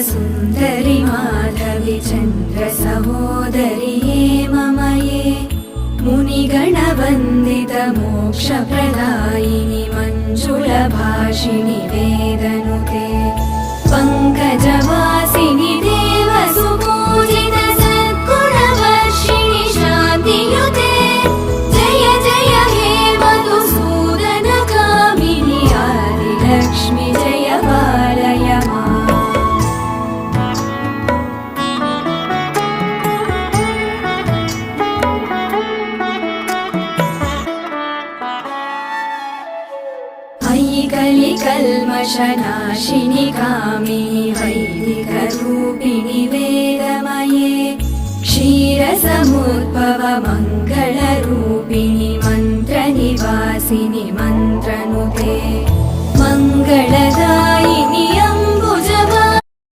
सुन्दरि माधवि चन्द्र सहोदरि हेममये मुनिगणवन्दित मोक्षप्रदायिनि मञ्जुलभाषिणि वेदनुते पङ्कजवासिनि देवसुपूजित सद्गुणवर्षिणि शान्तियुते जय जय हे मधुसूदन कामिनि आदिलक्ष्मि जय पालय माम्। कलिकल्मषनाशिनि कामिनि वैदिकरूपिणि वेदमये क्षीरसमुद्भव मङ्गलरूपिणि